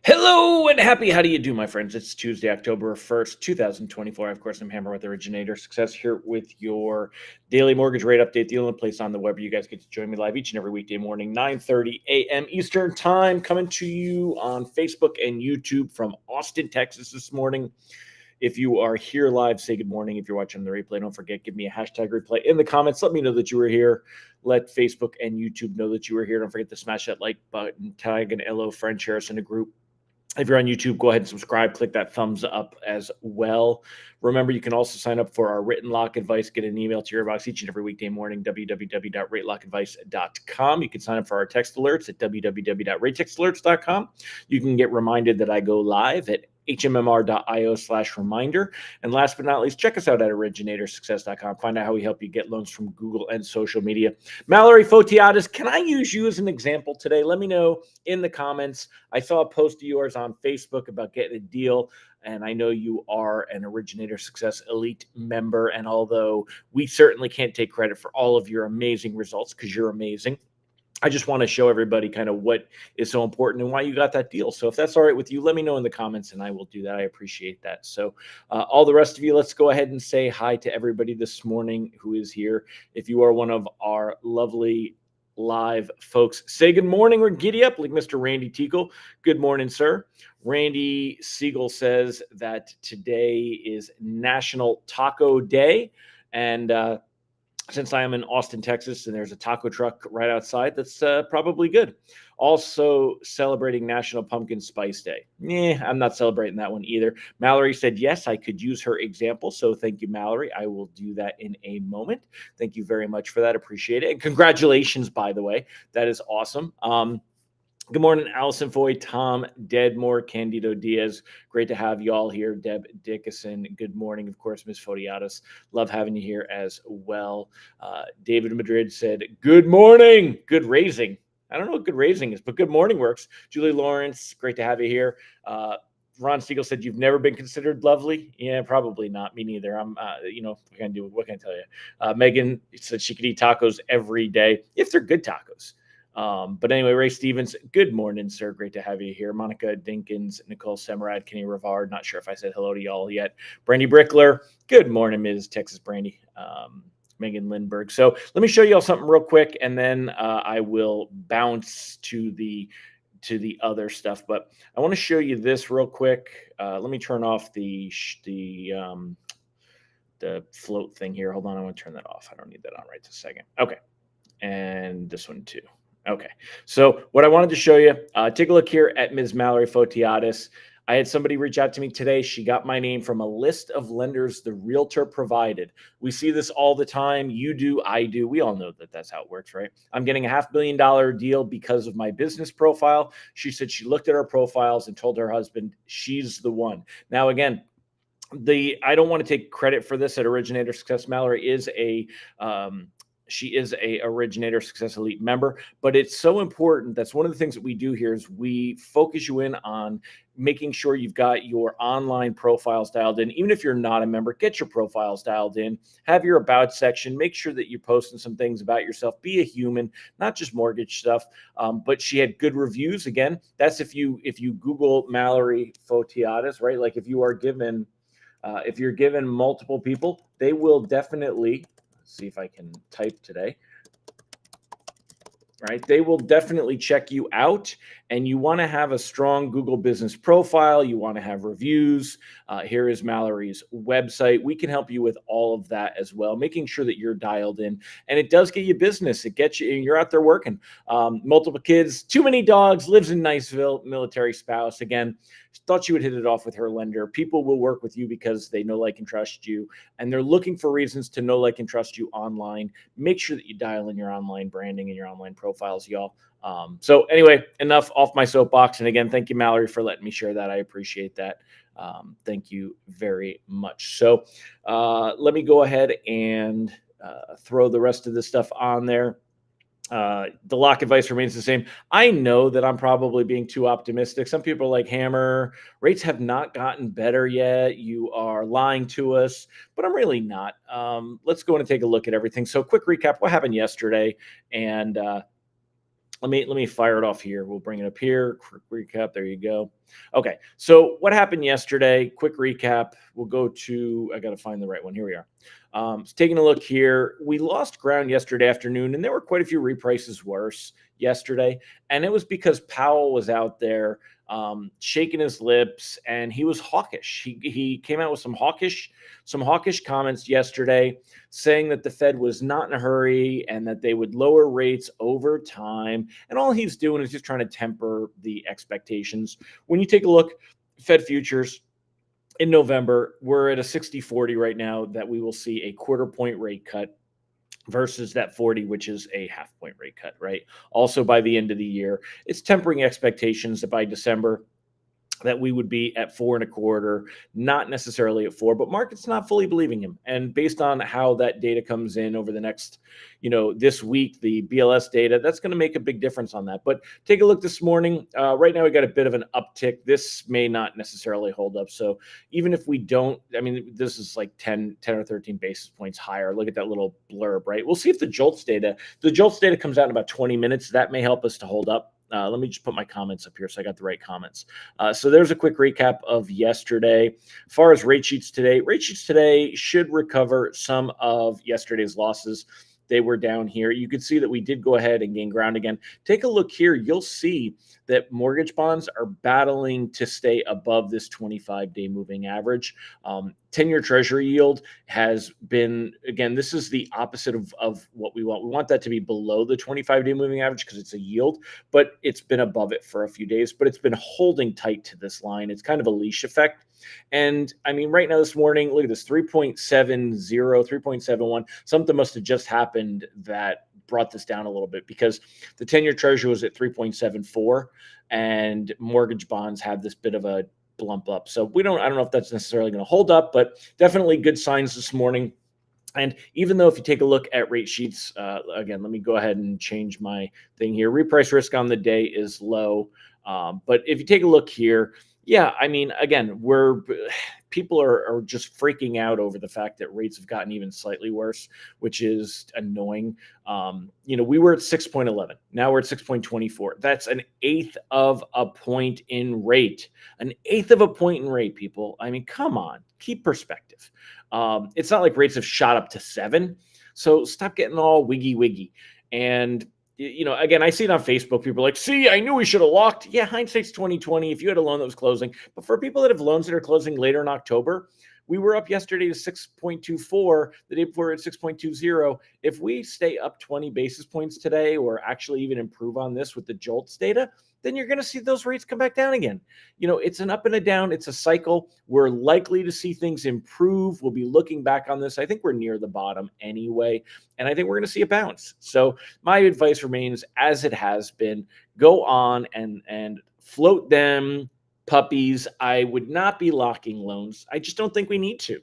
Hello and happy. How do you do, my friends? It's Tuesday, October 1st, 2024. Of course, I'm Hammer with Originator Success here with your daily mortgage rate update, the only place on the web where you guys get to join me live each and every weekday morning, 9:30 a.m. Eastern Time, coming to you on Facebook and YouTube from Austin, Texas this morning. If you are here live, say good morning. If you're watching the replay, don't forget, give me a hashtag replay in the comments. Let me know that you were here. Let Facebook and YouTube know that you were here. Don't forget to smash that like button, tag and LO friend, share us in a group. If you're on YouTube, go ahead and subscribe. Click that thumbs up as well. Remember, you can also sign up for our written lock advice. Get an email to your box each and every weekday morning, www.ratelockadvice.com. You can sign up for our text alerts at www.ratetextalerts.com. You can get reminded that I go live at hmmr.io/reminder. And last but not least, check us out at originatorssuccess.com. Find out how we help you get loans from Google and social media. Mallory Fotiadis, can I use you as an example today? Let me know in the comments. I saw a post of yours on Facebook about getting a deal, and I know you are an Originator Success Elite member. And although we certainly can't take credit for all of your amazing results because you're amazing, I just want to show everybody kind of what is so important and why you got that deal. So if that's all right with you, let me know in the comments and I will do that. I appreciate that. So all the rest of you, let's go ahead and say hi to everybody this morning who is here. If you are one of our lovely live folks, say good morning or giddy up like Mr. Randy Teagle. Good morning, sir. Randy Siegel says that today is National Taco Day. And since I am in Austin, Texas, and there's a taco truck right outside, that's probably good. Also celebrating National Pumpkin Spice Day. I'm not celebrating that one either. Mallory said, yes, I could use her example. So thank you, Mallory. I will do that in a moment. Thank you very much for that. Appreciate it. And congratulations, by the way. That is awesome. Good morning, Allison Foy, Tom Deadmore, Candido Diaz. Great to have you all here. Deb Dickinson, good morning. Of course, Ms. Fotiadis, love having you here as well. David Madrid said, good morning. Good raising. I don't know what good raising is, but good morning works. Julie Lawrence, great to have you here. Ron Siegel said, you've never been considered lovely? Yeah, probably not. Me neither. I'm, what can I tell you? Megan said she could eat tacos every day if they're good tacos. But anyway, Ray Stevens, good morning, sir. Great to have you here. Monica Dinkins, Nicole Semerad, Kenny Rivard. Not sure if I said hello to y'all yet. Brandy Brickler, good morning, Ms. Texas Brandy. Megan Lindberg. So let me show y'all something real quick, and then I will bounce to the other stuff. But I want to show you this real quick. Let me turn off the float thing here. Hold on, I want to turn that off. I don't need that on right this second. Okay, and this one too. Okay, so what I wanted to show you, take a look here at Ms. Mallory Fotiadis. I had somebody reach out to me today. She got my name from a list of lenders the realtor provided. We see this all the time. You do, I do. We all know that that's how it works, right? I'm getting a $500,000 deal because of my business profile. She said she looked at our profiles and told her husband she's the one. Now, again, I don't want to take credit for this at Originator Success. Mallory is she is a Originator Success Elite member, but it's so important. That's one of the things that we do here is we focus you in on making sure you've got your online profiles dialed in. Even if you're not a member, get your profiles dialed in, have your about section, make sure that you're posting some things about yourself, be a human, not just mortgage stuff. But she had good reviews. Again, that's if you Google Mallory Fotiadis, right? Like if you're given multiple people, they will definitely, see if I can type today. Right? They will definitely check you out, and you want to have a strong Google business profile. You want to have reviews. Here is Mallory's website. We can help you with all of that as well, making sure that you're dialed in. And it does get you business. It gets you, you're out there working. Multiple kids, too many dogs, lives in Niceville, military spouse. Again, thought she would hit it off with her lender. People will work with you because they know, like, and trust you, and they're looking for reasons to know, like, and trust you online. Make sure that you dial in your online branding and your online profiles, y'all. So anyway, enough off my soapbox. And again, thank you, Mallory, for letting me share that. I appreciate that. Thank you very much. So let me go ahead and throw the rest of this stuff on there. The lock advice remains the same. I know that I'm probably being too optimistic. Some people are like, Hammer, rates have not gotten better yet. You are lying to us, but I'm really not. Let's go in and take a look at everything. So quick recap, what happened yesterday? And Let me fire it off here. We'll bring it up here. Quick recap. There you go. Okay. So what happened yesterday? Quick recap. We'll go to. I got to find the right one. Here we are. So taking a look here, we lost ground yesterday afternoon, and there were quite a few reprices worse yesterday, and it was because Powell was out there shaking his lips, and he was hawkish. He came out with some hawkish comments yesterday, saying that the Fed was not in a hurry and that they would lower rates over time. And all he's doing is just trying to temper the expectations. When you take a look, Fed futures in November, we're at a 60-40 right now that we will see a quarter point rate cut versus that 40, which is a half point rate cut, right? Also, by the end of the year, it's tempering expectations that by December, that we would be at 4.25, not necessarily at 4, but market's not fully believing him. And based on how that data comes in over the next, this week, the BLS data, that's going to make a big difference on that. But take a look this morning. Right now, we got a bit of an uptick. This may not necessarily hold up. So even if we don't, this is like 10 or 13 basis points higher. Look at that little blurb, right? We'll see if the JOLTS data comes out in about 20 minutes. That may help us to hold up. Let me just put my comments up here so I got the right comments. So there's a quick recap of yesterday. As far as rate sheets today should recover some of yesterday's losses. They were down here. You can see that we did go ahead and gain ground again. Take a look here. You'll see that mortgage bonds are battling to stay above this 25-day moving average. 10-year treasury yield has been, again, this is the opposite of what we want. We want that to be below the 25-day moving average because it's a yield, but it's been above it for a few days, but it's been holding tight to this line. It's kind of a leash effect. And right now this morning, look at this 3.70, 3.71. Something must have just happened that brought this down a little bit because the 10-year treasury was at 3.74 and mortgage bonds had this bit of a blump up. So I don't know if that's necessarily going to hold up, but definitely good signs this morning. And even though if you take a look at rate sheets, again, let me go ahead and change my thing here. Reprice risk on the day is low. But if you take a look here, yeah, again, people are just freaking out over the fact that rates have gotten even slightly worse, which is annoying. We were at 6.11. Now we're at 6.24. That's an eighth of a point in rate. An eighth of a point in rate, people. Come on, keep perspective. It's not like rates have shot up to 7. So stop getting all wiggy. And again, I see it on Facebook. People are like, see, I knew we should have locked. Yeah, hindsight's 2020. If you had a loan that was closing, but for people that have loans that are closing later in October, we were up yesterday to 6.24. The day before at 6.20. If we stay up 20 basis points today, or actually even improve on this with the JOLTS data, then you're going to see those rates come back down again. It's an up and a down. It's a cycle. We're likely to see things improve. We'll be looking back on this. I think we're near the bottom anyway, and I think we're going to see a bounce. So my advice remains as it has been. Go on and float them puppies. I would not be locking loans. I just don't think we need to.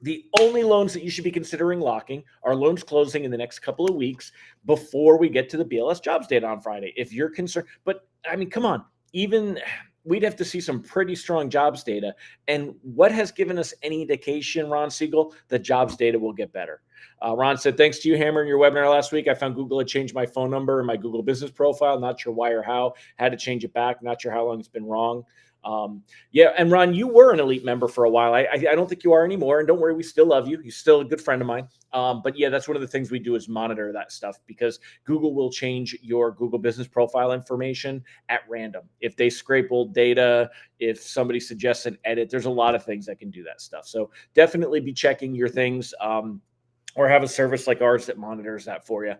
The only loans that you should be considering locking are loans closing in the next couple of weeks before we get to the BLS jobs data on Friday. If you're concerned, but come on, even we'd have to see some pretty strong jobs data. And what has given us any indication, Ron Siegel, that jobs data will get better? Ron said, thanks to you, Hammer, in your webinar last week, I found Google had changed my phone number and my Google business profile. Not sure why or how. Had to change it back. Not sure how long it's been wrong. Yeah, and Ron, you were an elite member for a while. I don't think you are anymore. And don't worry, we still love you. You're still a good friend of mine. But yeah, that's one of the things we do is monitor that stuff because Google will change your Google business profile information at random. If they scrape old data, if somebody suggests an edit, there's a lot of things that can do that stuff. So definitely be checking your things. Or have a service like ours that monitors that for you.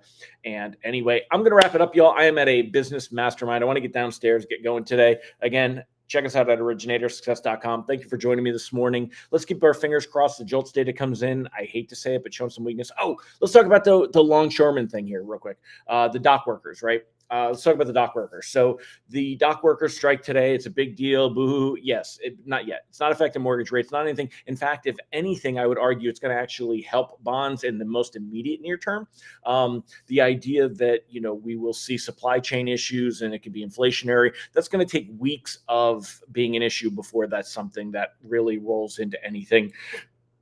And anyway, I'm going to wrap it up, y'all. I am at a business mastermind. I want to get downstairs, get going today. Again, check us out at originatorssuccess.com. Thank you for joining me this morning. Let's keep our fingers crossed the JOLTS data comes in. I hate to say it, but showing some weakness. Oh, let's talk about the longshoreman thing here real quick. The dock workers, right? Let's talk about the dock workers. So the dock workers strike today. It's a big deal. Boo-hoo. Yes, not yet. It's not affecting mortgage rates, not anything. In fact, if anything, I would argue it's going to actually help bonds in the most immediate near term. The idea that, we will see supply chain issues and it could be inflationary, that's going to take weeks of being an issue before that's something that really rolls into anything.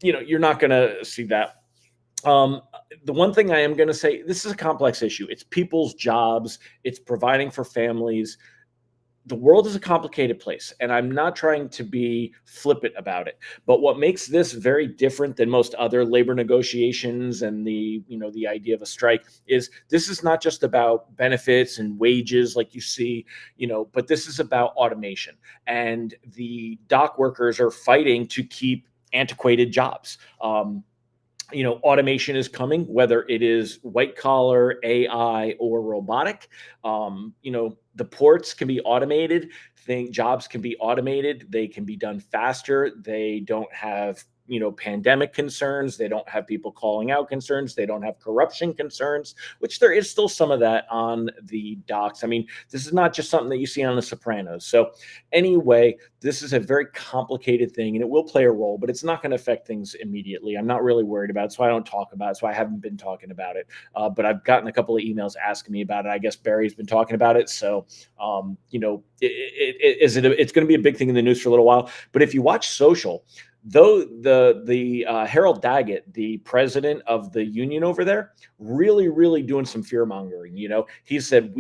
You're not going to see that Um, the one thing I am going to say, this is a complex issue. It's people's jobs. It's providing for families. The world is a complicated place, and I'm not trying to be flippant about it. But what makes this very different than most other labor negotiations and the idea of a strike is this is not just about benefits and wages like you see, but this is about automation. And the dock workers are fighting to keep antiquated jobs. Automation is coming, whether it is white collar, AI, or robotic. The ports can be automated. Jobs can be automated. They can be done faster. They don't have pandemic concerns. They don't have people calling out concerns. They don't have corruption concerns, which there is still some of that on the docks. I mean, this is not just something that you see on The Sopranos. So anyway, this is a very complicated thing, and it will play a role, but it's not going to affect things immediately. I'm not really worried about it, so I don't talk about it. So I haven't been talking about it, but I've gotten a couple of emails asking me about it. I guess Barry's been talking about it, so it's going to be a big thing in the news for a little while. But if you watch Social, though the Harold Daggett, the president of the union over there, really doing some fear mongering. He said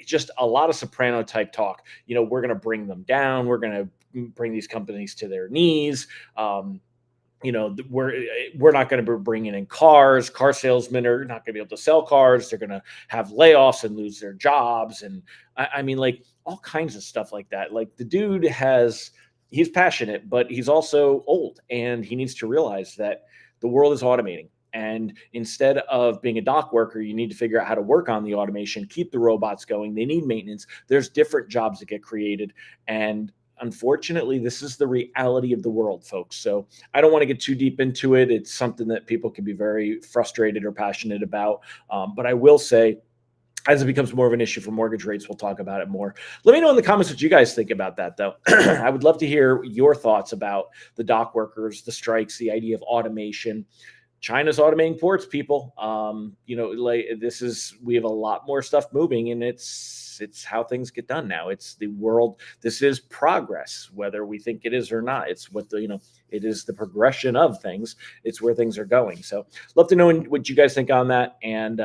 just a lot of Soprano type talk. We're going to bring them down. We're going to bring these companies to their knees. We're not going to be bringing in cars. Car salesmen are not going to be able to sell cars. They're going to have layoffs and lose their jobs, and I mean, like all kinds of stuff like that. Like the dude he's passionate, but he's also old, and he needs to realize that the world is automating. And instead of being a dock worker, you need to figure out how to work on the automation, keep the robots going. They need maintenance. There's different jobs that get created. And unfortunately, this is the reality of the world, folks. So I don't want to get too deep into it. It's something that people can be very frustrated or passionate about. But I will say, as it becomes more of an issue for mortgage rates, we'll talk about it more. Let me know in the comments what you guys think about that, though. I would love to hear your thoughts about the dock workers, the strikes, the idea of automation. China's automating ports, people. We have a lot more stuff moving, and it's how things get done now. It's the world. This is progress, whether we think it is or not. It's it is the progression of things. It's where things are going. So love to know what you guys think on that. And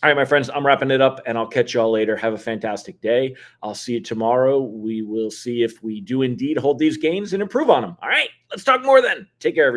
all right, my friends, I'm wrapping it up, and I'll catch y'all later. Have a fantastic day. I'll see you tomorrow. We will see if we do indeed hold these gains and improve on them. All right, let's talk more then. Take care, everybody.